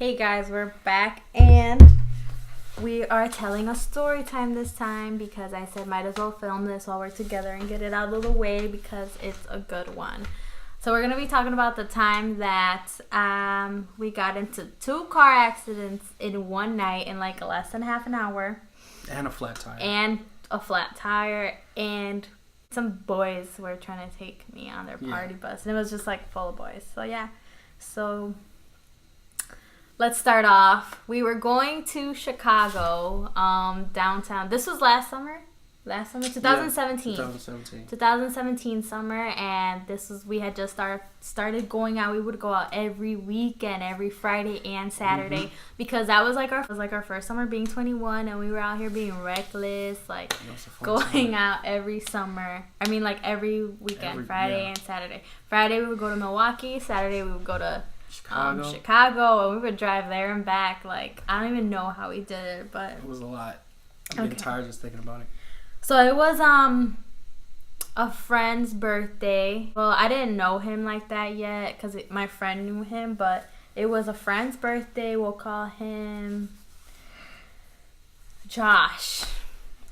Hey guys, we're back and we are telling a story time this time because I said might as well film this while we're together and get it out of the way because it's a good one. So we're going to be talking about the time that we got into 2 car accidents in one night in like less than half an hour. And a flat tire. And some boys were trying to take me on their party bus. And it was just like full of boys. So yeah. So let's start off. We were going to Chicago, downtown. This was last summer, 2017. Yeah, 2017. 2017 summer, and we had just started going out. We would go out every weekend, every Friday and Saturday, because that was our first summer being 21, and we were out here being reckless, like going out every summer. I mean, like every weekend, Friday and Saturday. Friday we would go to Milwaukee. Saturday we would go to Chicago, and we would drive there and back. Like, I don't even know how we did it, but it was a lot. I'm getting tired just thinking about it. So it was a friend's birthday. Well, I didn't know him like that yet because my friend knew him, but it was a friend's birthday. We'll call him Josh.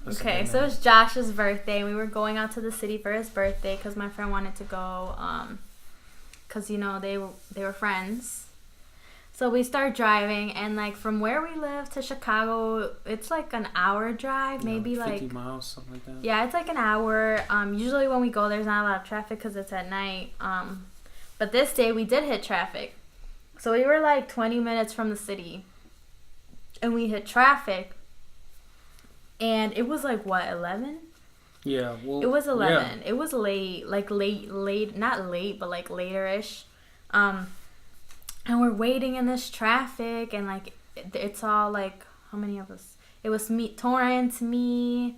Okay, so it was Josh's birthday, and we were going out to the city for his birthday because my friend wanted to go because, you know, they were friends. So we start driving, and like from where we live to Chicago, it's like an hour drive, maybe 50 miles, something like that. Yeah, it's like an hour. Usually when we go, there's not a lot of traffic because it's at night. But this day we did hit traffic. So we were like 20 minutes from the city, and we hit traffic. And it was like, what, 11? Yeah, well, it was 11. Yeah. It was late, like late, not late, but like later-ish. And we're waiting in this traffic, and like it's all like, how many of us? It was me, Torrance, me,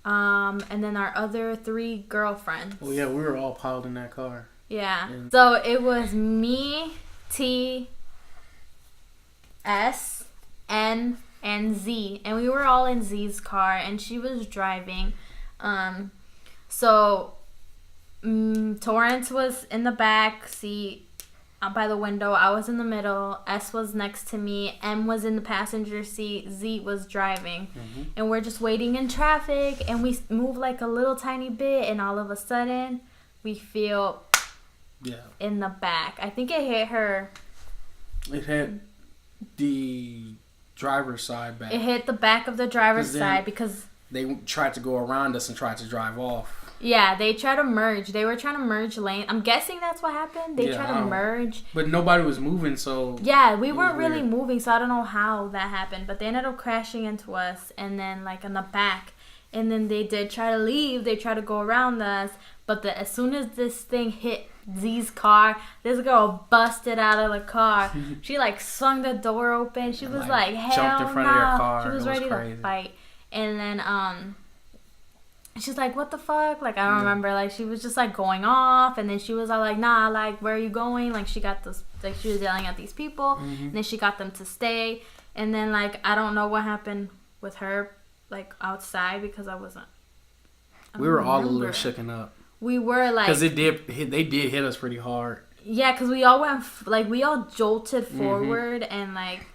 and then our other 3 girlfriends. Well, yeah, we were all piled in that car. Yeah. So it was me, T, S, N, and Z, and we were all in Z's car, and she was driving. So Torrance was in the back seat by the window. I was in the middle. S was next to me. M was in the passenger seat. Z was driving. Mm-hmm. And we're just waiting in traffic, and we move like a little tiny bit, and all of a sudden we feel in the back. I think it hit her. It hit the driver's side back. It hit the back of the driver's side because they tried to go around us and tried to drive off. Yeah, they tried to merge. They were trying to merge lane. I'm guessing that's what happened. They tried to merge. But nobody was moving, so... Yeah, we weren't really moving, so I don't know how that happened. But they ended up crashing into us, and then, like, in the back. And then they did try to leave. They tried to go around us. But as soon as this thing hit Z's car, this girl busted out of the car. She, like, swung the door open. She was like, hell jumped in front of your car. She was ready to fight. And then, she's like, what the fuck? Like, I don't remember. Like, she was just, like, going off. And then she was all like, nah, like, where are you going? Like, she got this, like, she was yelling at these people. Mm-hmm. And then she got them to stay. And then, like, I don't know what happened with her, like, outside because we were all a little shooken up. We were, like... Because they did hit us pretty hard. Yeah, because we all went, we all jolted forward. And, like,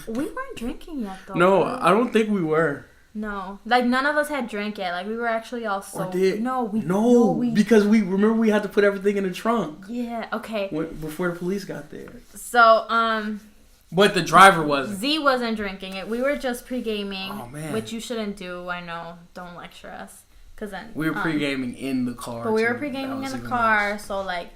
we weren't drinking yet, though. No, I don't think we were. No, like none of us had drank yet. Like we were actually all sober. Because we had to put everything in the trunk. Yeah. Okay. Before the police got there. So But the driver wasn't. Z wasn't drinking it. We were just pre-gaming. Oh man. Which you shouldn't do. I know. Don't lecture us. Cause then we were pre-gaming in the car. But we were pre-gaming in the car. Nice. So like,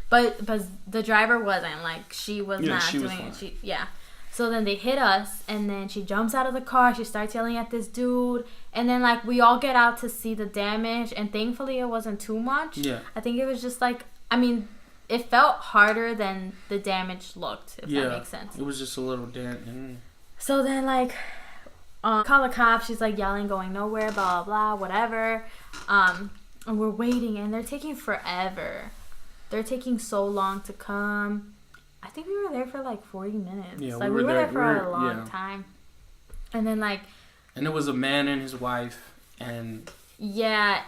but the driver wasn't. Like she was not doing it. So then they hit us, and then she jumps out of the car. She starts yelling at this dude. And then, like, we all get out to see the damage. And thankfully, it wasn't too much. Yeah. I think it was just, like, I mean, it felt harder than the damage looked, if that makes sense. It was just a little dent. So then, like, call the cops. She's, like, yelling, going nowhere, blah, blah, blah, whatever. And we're waiting, and they're taking forever. They're taking so long to come. I think we were there for like 40 minutes. Yeah, like we were there for a long time. And then like... And it was a man and his wife and... Yeah.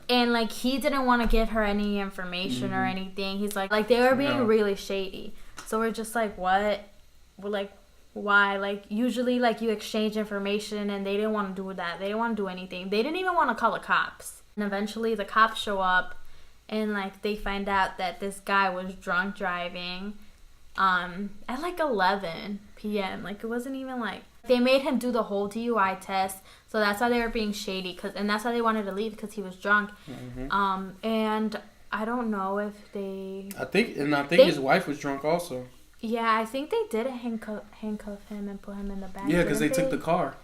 And like he didn't want to give her any information or anything. He's like they were being really shady. So we're just like, what? like why. Like, usually, like, you exchange information, and they didn't want to do that. They didn't want to do anything. They didn't even want to call the cops. And eventually the cops show up, and like they find out that this guy was drunk driving at like 11 p.m. Like, it wasn't even like, they made him do the whole DUI test, so that's why they were being shady, and that's why they wanted to leave, because he was drunk. And I don't know if I think his wife was drunk also. Yeah, I think they did handcuff him and put him in the back. Yeah, because they took the car.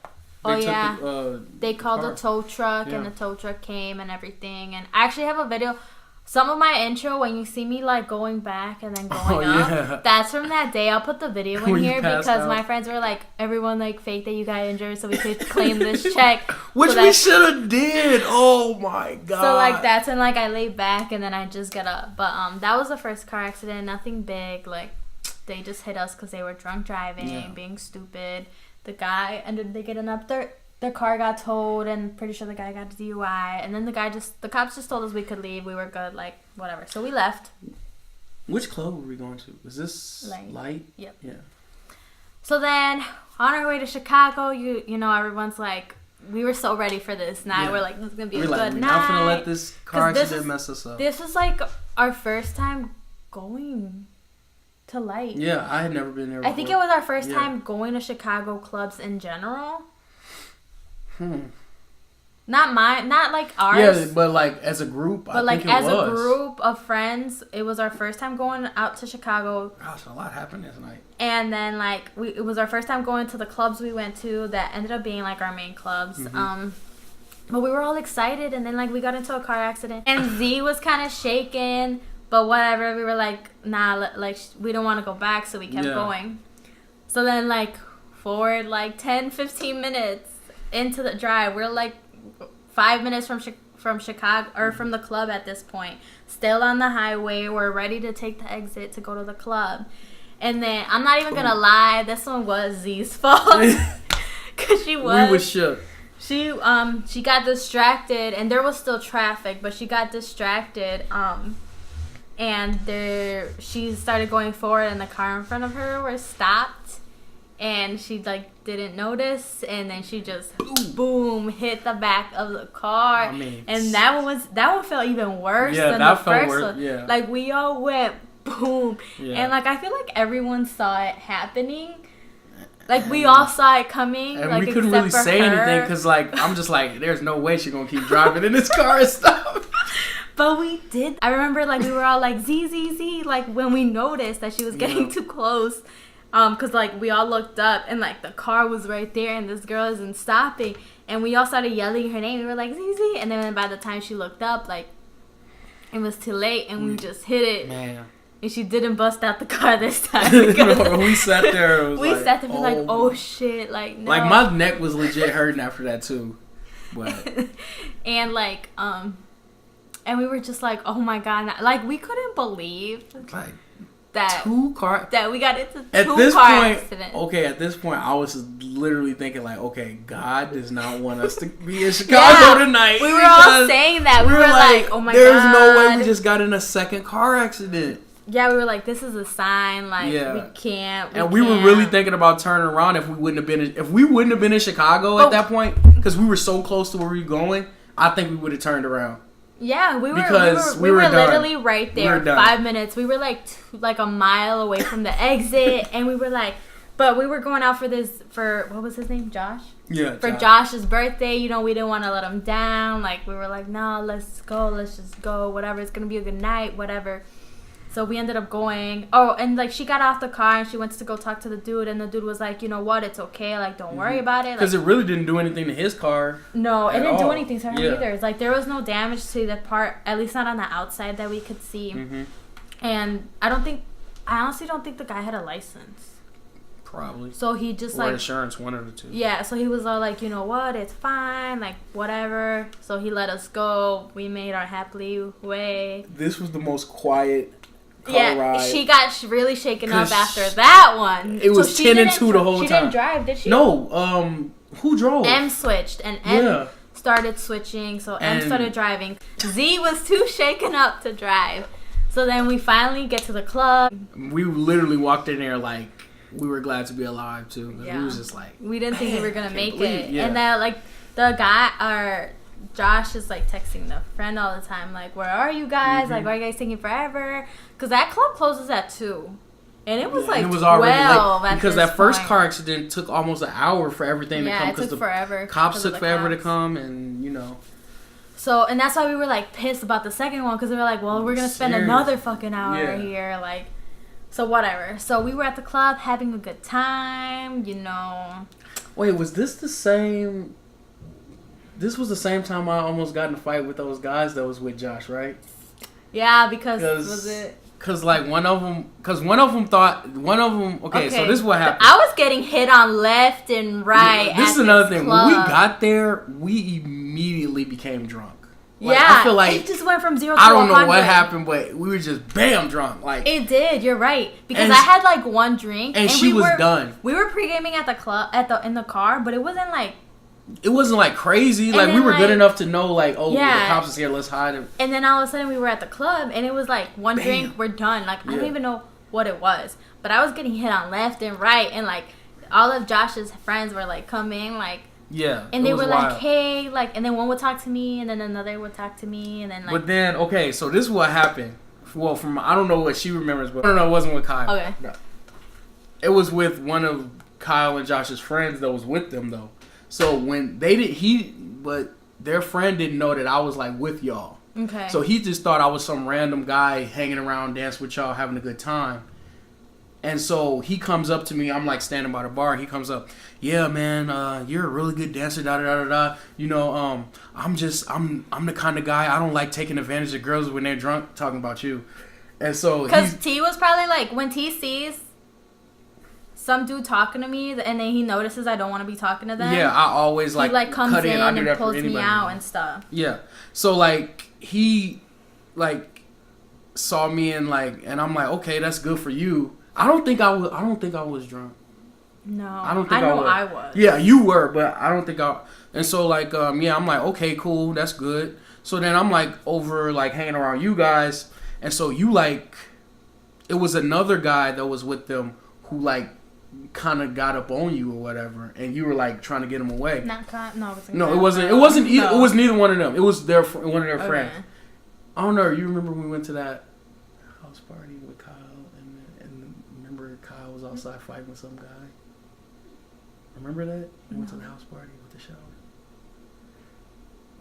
They called the tow truck, and the tow truck came and everything. And I actually have a video. Some of my intro, when you see me like going back and then going up, that's from that day. I'll put the video in here because my friends were like, everyone like faked that you got injured so we could claim this check. Which we should have did. Oh my god. So like that's when like I laid back and then I just got up. But that was the first car accident. Nothing big. Like, they just hit us because they were drunk driving, being stupid. The guy ended up getting up there. Their car got towed, and pretty sure the guy got DUI. And then the cops just told us we could leave. We were good, like, whatever. So we left. Which club were we going to? Was this Light? Yep. Yeah. So then, on our way to Chicago, you know, everyone's like, we were so ready for this night. Yeah. We're like, this is going to be a good night. We're not going to let this car accident mess us up. This was, like, our first time going to Light. Yeah, I had never been there before. I think it was our first time going to Chicago clubs in general. Not like ours. Yeah, but like as a group, but like as a group of friends, it was our first time going out to Chicago. Gosh, a lot happened this night. And then like it was our first time going to the clubs we went to that ended up being like our main clubs. But we were all excited, and then like we got into a car accident, and Z was kind of shaken, but whatever. We were like, nah, like we don't want to go back, so we kept going. So then like forward like 10-15 minutes into the drive, we're like 5 minutes from Chicago, or from the club at this point, still on the highway. We're ready to take the exit to go to the club, and then I'm not even gonna lie, this one was Z's fault because we were shook. She got distracted, and there was still traffic, but she got distracted, and she started going forward, and the car in front of her was stopped. And she like didn't notice, and then she just boom hit the back of the car. And that one felt even worse than the first one. Yeah. Like we all went boom, and like I feel like everyone saw it happening. Like we all saw it coming, and like, we couldn't really say anything because like I'm just like, there's no way she's gonna keep driving in this car and stuff. But we did. I remember like we were all like Z, like when we noticed that she was getting too close. Cause like we all looked up, and like the car was right there, and this girl isn't stopping, and we all started yelling her name. We were like ZZ, and then by the time she looked up, like it was too late, and we just hit it. Man. And she didn't bust out the car this time. No, we sat there. We sat there like, oh shit, like no. Like my neck was legit hurting after that too. But and like and we were just like, oh my god, like we couldn't believe like. That we got into accidents. Okay, at this point, I was literally thinking like, okay, God does not want us to be in Chicago tonight. We were all saying that. We were like, oh my god. There's no way we just got in a second car accident. Yeah, we were like, this is a sign. Like, we can't. We were really thinking about turning around if we wouldn't have been in Chicago at that point, because we were so close to where we were going. I think we would have turned around. Yeah, we were literally right there. 5 minutes. We were like a mile away from the exit, and we were like, but we were going out for what was his name, Josh? Yeah. For Josh's birthday, you know, we didn't want to let him down. Like we were like, no, let's just go. Whatever, it's gonna be a good night. Whatever. So we ended up going. Oh, and like she got off the car and she went to go talk to the dude, and the dude was like, you know what, it's okay, like don't worry about it. Because it really didn't do anything to his car. No, it didn't do anything to her either. It's like there was no damage to the part, at least not on the outside that we could see. And I honestly don't think the guy had a license. Probably. So he just or insurance, one of the two. Yeah, so he was all like, you know what, it's fine, like whatever. So he let us go. We made our happily way. This was the most quiet car ride. She got really shaken up after that one. It was 10 and 2 the whole time. She didn't drive, did she? No. Who drove? M switched, and M started switching, so M started driving. Z was too shaken up to drive. So then we finally get to the club. We literally walked in there like we were glad to be alive too. Yeah. We was just like, we didn't think we were gonna make it, yeah. and then like the guy or Josh is like texting the friend all the time, like, where are you guys? Like, why are you guys taking forever? Because that club closes at 2. And it was like, and it was 12 already late at because this that first point. car accident took almost an hour for everything to come. Yeah, it took forever. Cops took forever to cops. come, and you know. So, and that's why we were like pissed about the second one, because we were like, well, we're gonna spend another fucking hour here, like. So whatever. So we were at the club having a good time, you know. Wait, was this the same? This was the same time I almost got in a fight with those guys that was with Josh, right? Yeah, because was it? Cause like one of them thought okay, so this is what happened. I was getting hit on left and right. Yeah, this is another thing. When we got there, we immediately became drunk. Like, yeah, I feel like it just went from 0 to 100. I don't 100. know what happened, but we were just bam drunk. Like it did. You're right, because and I had like one drink and she was done. We were pre-gaming at the club in the car, but it wasn't like. It wasn't like crazy. Like we were good enough to know, like, oh, the cops is here. Let's hide him. And then all of a sudden we were at the club, and it was like one drink, we're done. Like I don't even know what it was, but I was getting hit on left and right, and like all of Josh's friends were like coming, like. Yeah. And they were wild. Like, hey, like, and then one would talk to me, and then another would talk to me, and then like. But then, okay, so this is what happened. Well, from I don't know what she remembers, but I don't know, it wasn't with Kyle. Okay. No. It was with one of Kyle and Josh's friends that was with them though. So when they did, but their friend didn't know that I was like with y'all. Okay. So he just thought I was some random guy hanging around, dancing with y'all, having a good time. And so he comes up to me. I'm like standing by the bar. He comes up, yeah, man, you're a really good dancer. Da da da da. You know, I'm the kind of guy I don't like taking advantage of girls when they're drunk. Talking about you, and so because T was probably like when T sees some dude talking to me, and then he notices I don't want to be talking to them. Yeah, I always like he like comes cut in I do and that pulls for anybody. me out and stuff. Yeah, so like he like saw me and like, and I'm like, okay, that's good for you. I don't think I was drunk. No, I don't think I was. Yeah, you were, but I don't think I. And so like, yeah, I'm like, okay, cool, that's good. So then I'm like over like hanging around you guys, and so you like, it was another guy that was with them who like kind of got up on you or whatever, and you were like trying to get him away. No, it wasn't. No, it wasn't. It wasn't either. No. It was neither one of them. It was one of their friends. I don't know. You remember when we went to that house party with Kyle, and remember Kyle was outside fighting with some guy. Remember that? We went to the house party with the shower.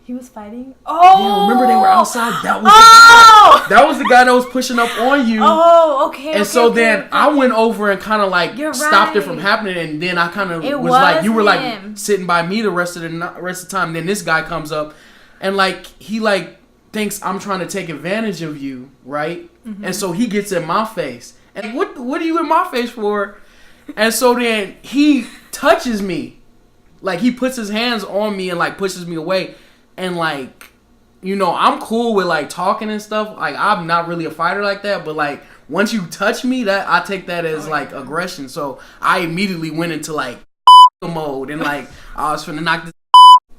He was fighting? Oh! Yeah, remember they were outside? That was the guy that was pushing up on you. Oh, okay. And so then I went over and kind of like stopped it from happening, and then I kind of was like, you were like sitting by me the rest of the time. And then this guy comes up, and like he like thinks I'm trying to take advantage of you, right? Mm-hmm. And so he gets in my face. And what are you in my face for? And so then he touches me, like he puts his hands on me and like pushes me away. And, like, you know, I'm cool with, like, talking and stuff. Like, I'm not really a fighter like that. But, like, once you touch me, that I take that as, like, aggression. So, I immediately went into, like, mode. And, like, I was finna knock this.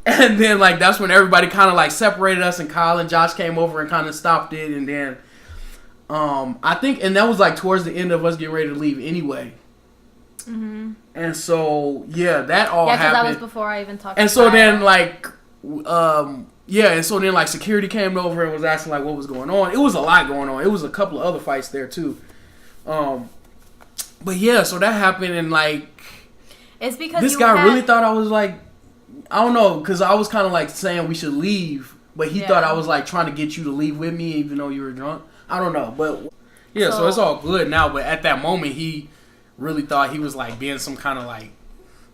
And then, like, that's when everybody kind of, like, separated us. And Kyle and Josh came over and kind of stopped it. And then, I think, and that was, like, towards the end of us getting ready to leave anyway. Mm-hmm. And so, yeah, that all happened. Yeah, because that was before I even talked to And so then, like... yeah, and so then like security came over and was asking like what was going on. It was a lot going on. It was a couple of other fights there too. But yeah, so that happened, and like it's because this guy really thought I was like, I don't know, because I was kind of like saying we should leave, but he thought I was like trying to get you to leave with me even though you were drunk. I don't know, but yeah, so it's all good now. But at that moment, he really thought he was like being some kind of like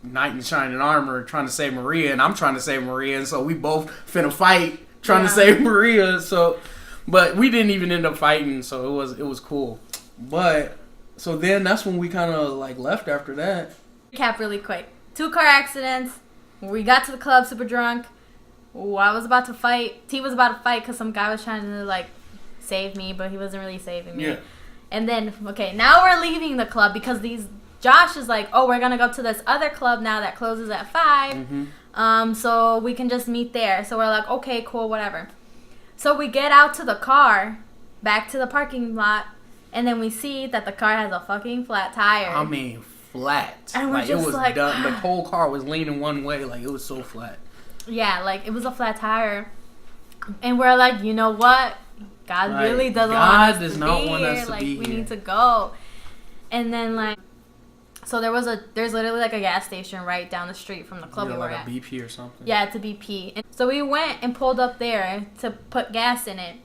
knight in shining armor trying to save Maria, and I'm trying to save Maria, and so we both finna fight trying to save Maria. So, but we didn't even end up fighting, so it was cool. But so then that's when we kind of like left after that. Recap really quick: 2 car accidents. We got to the club super drunk. I was about to fight. T was about to fight because some guy was trying to like save me, but he wasn't really saving me. Yeah. And then now we're leaving the club because Josh is like, oh, we're going to go to this other club now that closes at 5. Mm-hmm. So we can just meet there. So we're like, okay, cool, whatever. So we get out to the car, back to the parking lot, and then we see that the car has a fucking flat tire. I mean, flat. And we're like just it was done. The whole car was leaning one way. Like it was so flat. Yeah, like it was a flat tire, and we're like, you know what? God like, really doesn't want us to be here. Like we need to go. And then like, so there's literally like a gas station right down the street from the club we were at. Like a BP or something. Yeah, it's a BP. And so we went and pulled up there to put gas in it,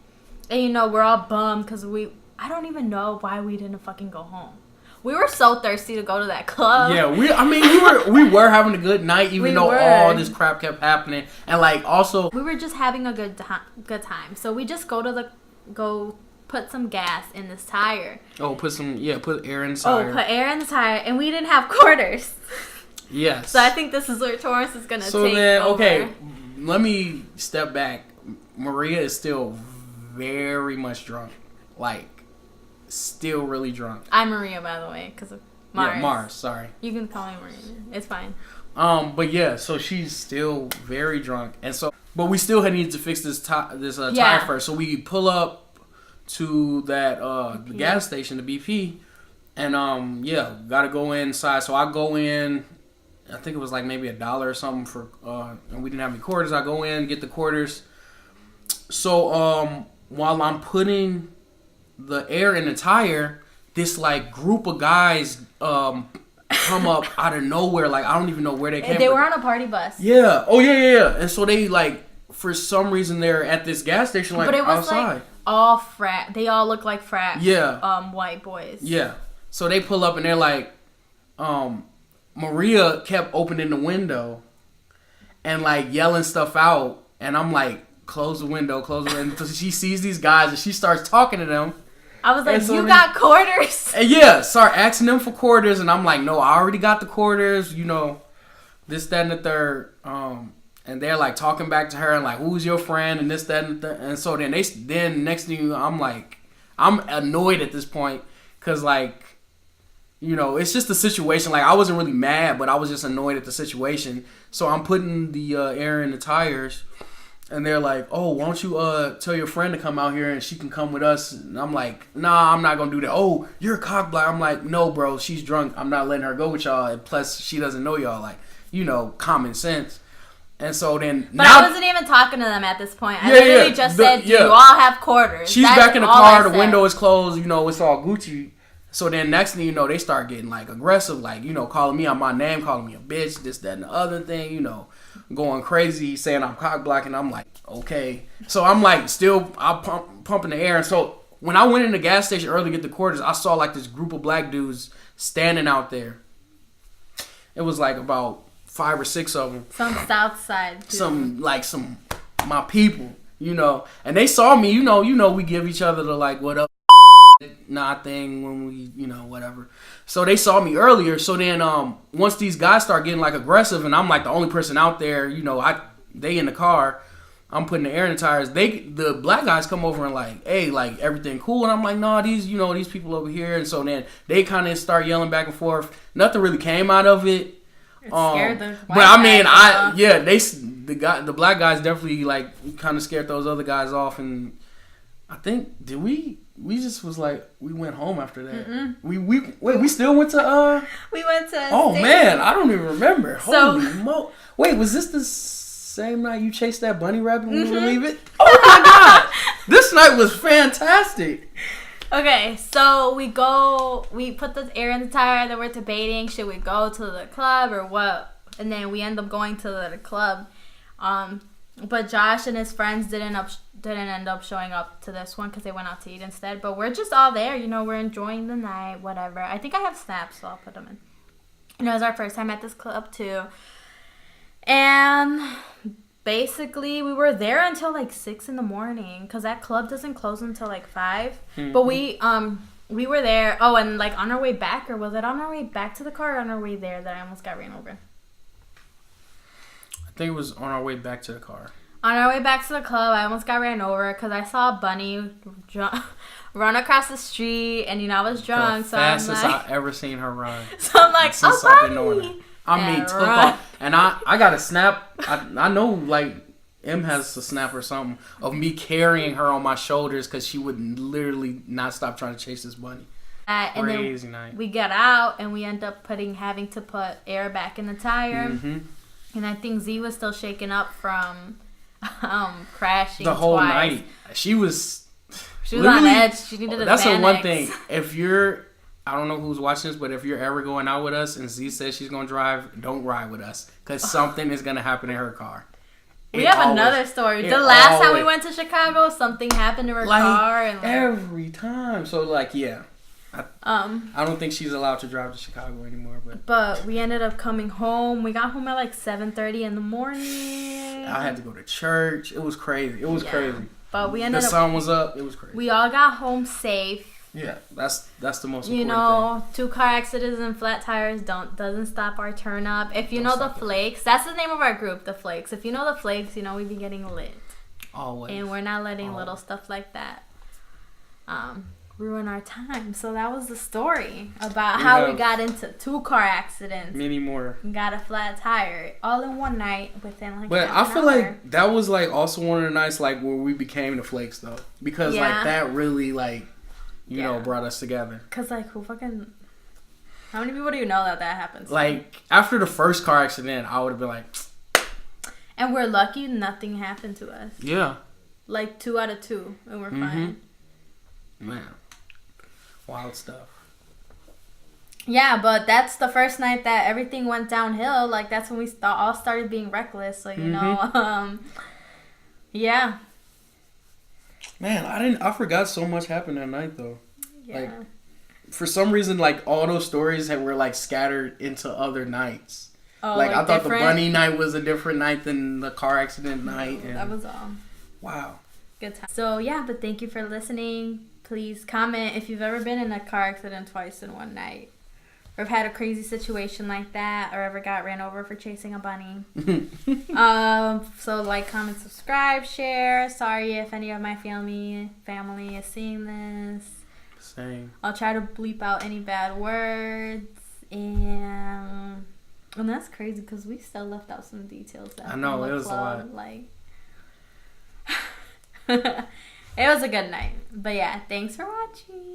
and we're all bummed because I don't even know why we didn't fucking go home. We were so thirsty to go to that club. Yeah, we were having a good night, even though all this crap kept happening, and like also we were just having a good time. So we just go put some gas in this tire. Oh, put air in the tire. Oh, put air in the tire, and we didn't have quarters. Yes. So I think this is where Torrance is gonna take over. So then, okay, let me step back. Maria is still very much drunk, like. Still really drunk. I'm Maria, by the way, because of Mars. Yeah, Mars. Sorry. You can call me Maria. It's fine. But yeah, so she's still very drunk, and so, but we still had needed to fix this tire first. So we pull up to that the gas station, the BP, and gotta go inside. So I go in. I think it was like maybe $1 or something for, and we didn't have any quarters. I go in, get the quarters. So while I'm putting the air in the tire, this like group of guys come up out of nowhere. Like I don't even know where they came. They were on a party bus. Yeah. Oh yeah. And so they like for some reason they're at this gas station like but it was outside. Like all frat. They all look like frat. Yeah. White boys. Yeah. So they pull up and they're like, Maria kept opening the window and like yelling stuff out, and I'm like, close the window. So she sees these guys and she starts talking to them. I was like, so you got quarters? And yeah, start asking them for quarters, and I'm like, no, I already got the quarters, this, that, and the third. And they're like talking back to her and like, who's your friend, and this, that, and the third. And so then next thing I'm like, I'm annoyed at this point because like, it's just a situation. Like I wasn't really mad, but I was just annoyed at the situation. So I'm putting the air in the tires. And they're like, oh, why don't you tell your friend to come out here and she can come with us? And I'm like, nah, I'm not going to do that. Oh, you're a cock block. I'm like, no, bro, she's drunk. I'm not letting her go with y'all. And plus, she doesn't know y'all. Like, common sense. And so then... But I wasn't even talking to them at this point. I literally just said, do you all have quarters? She's back in the car. The window is closed. It's all Gucci. So then next thing you know, they start getting like aggressive. Like, calling me out my name, calling me a bitch, this, that, and the other thing, going crazy, saying I'm cock blocking. I'm like, okay. So I'm like, I'm pumping the air. And so when I went in the gas station early to get the quarters, I saw like this group of black dudes standing out there. It was like about 5 or 6 of them. Some South Side dude. Some my people, And they saw me, we give each other the like, what up, thing when we, whatever. So they saw me earlier. So then once these guys start getting like aggressive and I'm like the only person out there, they in the car, I'm putting the air in the tires. The black guys come over and like, hey, like everything cool? And I'm like, nah, these people over here. And so then they kind of start yelling back and forth. Nothing really came out of it. It scared the white but I mean, the black guys definitely like kind of scared those other guys off. And I think we just was like, we went home after that. Mm-mm. We still went to we went to oh state. Man, I don't even remember. So, Holy wait, was this the same night you chased that bunny rabbit when we were leaving? Oh my god, this night was fantastic. Okay, so we put the air in the tire, then we're debating, should we go to the club or what? And then we end up going to the club. But Josh and his friends didn't end up showing up to this one because they went out to eat instead. But we're just all there, we're enjoying the night, whatever. I think I have snaps, so I'll put them in. It was our first time at this club too. And basically we were there until like 6 a.m. because that club doesn't close until like 5. Mm-hmm. But we were there. Oh, and like on our way back, or was it on our way back to the car or on our way there that I almost got ran over? I think it was on our way back to the car. On our way back to the club, I almost got ran over because I saw a bunny run across the street, and I was drunk. The fastest I've ever seen her run. So I'm like, since I've been knowing her. I mean, took off, and I got a snap. I know like M has a snap or something of me carrying her on my shoulders because she would literally not stop trying to chase this bunny. And Crazy then night. we got out and we ended up having to put air back in the tire. Mm-hmm. And I think Z was still shaken up from crashing the whole twice. night. She was on edge. She needed a That's Xanax. the one thing. If you're, I don't know who's watching this, but if you're ever going out with us and Z says she's going to drive, don't ride with us. Because something is going to happen in her car. We have another story. The last time we went to Chicago, something happened to her car. And every time. So, yeah. I don't think she's allowed to drive to Chicago anymore. But we ended up coming home. We got home at like 7:30 in the morning. I had to go to church. It was crazy. It was crazy. But we ended up... The sun was up. It was crazy. We all got home safe. Yeah, that's the most important thing. You know, 2 car accidents and flat tires doesn't stop our turn up. If you know the Flakes, that's the name of our group, the Flakes. If you know the Flakes, you know we be getting lit. Always. And we're not letting little stuff like that ruin our time. So that was the story about how we got into 2 car accidents. Many more. Got a flat tire all in one night within like. But I feel like that was like also one of the nights like where we became the Flakes though, because like that really like. You know, brought us together. Cause like, how many people do you know that happens? Like after the first car accident, I would have been like. And we're lucky nothing happened to us. Yeah. Like 2 out of 2, and we're fine. Man, wild stuff. Yeah, but that's the first night that everything went downhill. Like that's when we all started being reckless. So you know, yeah. Man, I forgot so much happened that night though. Yeah. Like, for some reason, like all those stories were like scattered into other nights. Oh, like I thought the bunny night was a different night than the car accident night. And that was all. Wow. Good time. So yeah, but thank you for listening. Please comment if you've ever been in a car accident twice in one night. Or have had a crazy situation like that, or ever got ran over for chasing a bunny. So like, comment, subscribe, share. Sorry if any of my family is seeing this. Same. I'll try to bleep out any bad words, and that's crazy because we still left out some details. That I know it was a lot. Like, it was a good night, but yeah, thanks for watching.